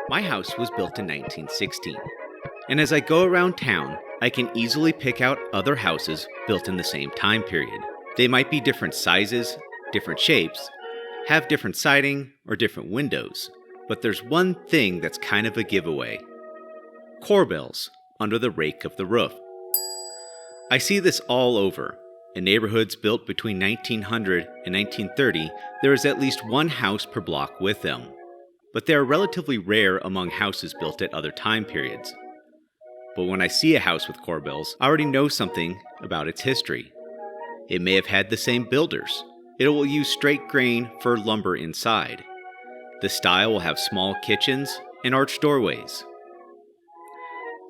My house was built in 1916, and as I go around town, I can easily pick out other houses built in the same time period. They might be different sizes, different shapes, have different siding, or different windows, but there's one thing that's kind of a giveaway. Corbels under the rake of the roof. I see this all over. In neighborhoods built between 1900 and 1930, there is at least one house per block with them, but they are relatively rare among houses built at other time periods. But when I see a house with corbels, I already know something about its history. It may have had the same builders. It will use straight grain fir lumber inside. The style will have small kitchens and arched doorways.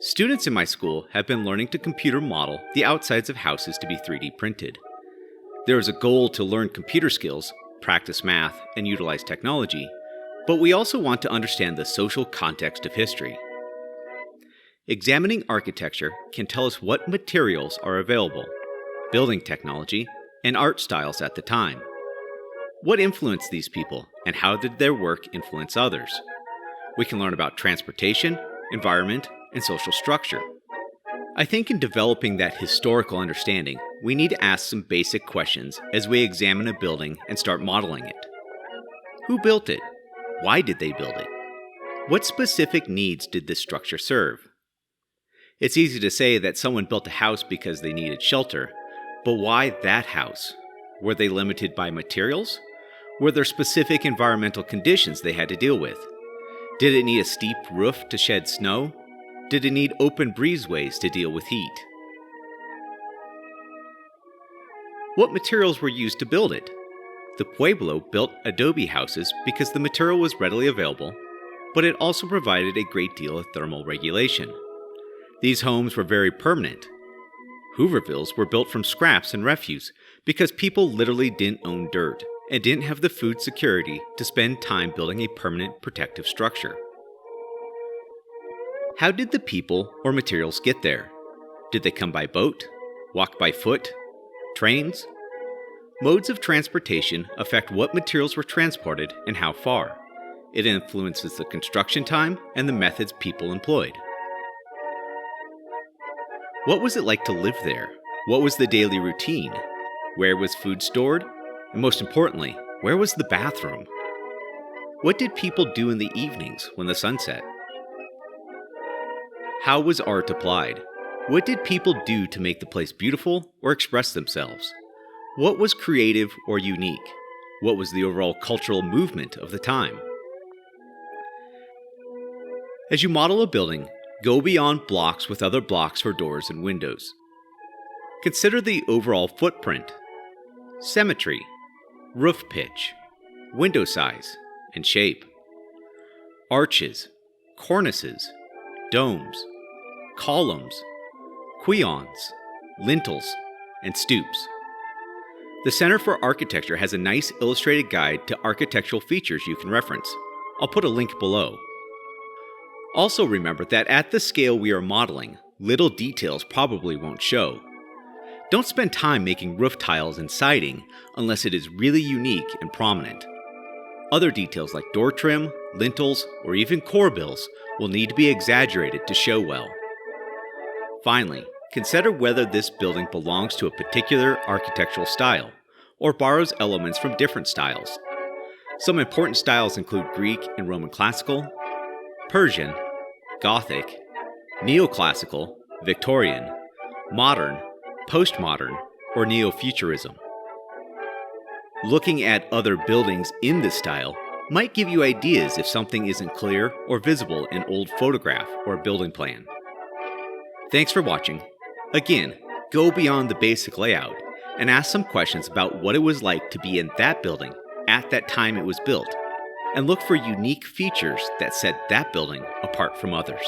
Students in my school have been learning to computer model the outsides of houses to be 3D printed. There is a goal to learn computer skills, practice math, and utilize technology, but we also want to understand the social context of history. Examining architecture can tell us what materials are available, building technology, and art styles at the time. What influenced these people, and how did their work influence others? We can learn about transportation, environment, and social structure. I think in developing that historical understanding, we need to ask some basic questions as we examine a building and start modeling it. Who built it? Why did they build it? What specific needs did this structure serve? It's easy to say that someone built a house because they needed shelter, but why that house? Were they limited by materials? Were there specific environmental conditions they had to deal with? Did it need a steep roof to shed snow? Did it need open breezeways to deal with heat? What materials were used to build it? The Pueblo built adobe houses because the material was readily available, but it also provided a great deal of thermal regulation. These homes were very permanent. Hoovervilles were built from scraps and refuse because people literally didn't own dirt and didn't have the food security to spend time building a permanent protective structure. How did the people or materials get there? Did they come by boat? Walk by foot? Trains? Modes of transportation affect what materials were transported and how far. It influences the construction time and the methods people employed. What was it like to live there? What was the daily routine? Where was food stored? And most importantly, where was the bathroom? What did people do in the evenings when the sun set? How was art applied? What did people do to make the place beautiful or express themselves? What was creative or unique? What was the overall cultural movement of the time? As you model a building, go beyond blocks with other blocks for doors and windows. Consider the overall footprint, symmetry, roof pitch, window size, and shape. Arches, cornices, domes, columns, queons, lintels, and stoops. The Center for Architecture has a nice illustrated guide to architectural features you can reference. I'll put a link below. Also remember that at the scale we are modeling, little details probably won't show. Don't spend time making roof tiles and siding unless it is really unique and prominent. Other details like door trim, lintels, or even corbels will need to be exaggerated to show well. Finally, consider whether this building belongs to a particular architectural style or borrows elements from different styles. Some important styles include Greek and Roman Classical, Persian, Gothic, Neoclassical, Victorian, Modern, Postmodern, or Neo-Futurism. Looking at other buildings in this style might give you ideas if something isn't clear or visible in old photograph or building plan. Thanks for watching. Again, go beyond the basic layout and ask some questions about what it was like to be in that building at that time it was built, and look for unique features that set that building apart from others.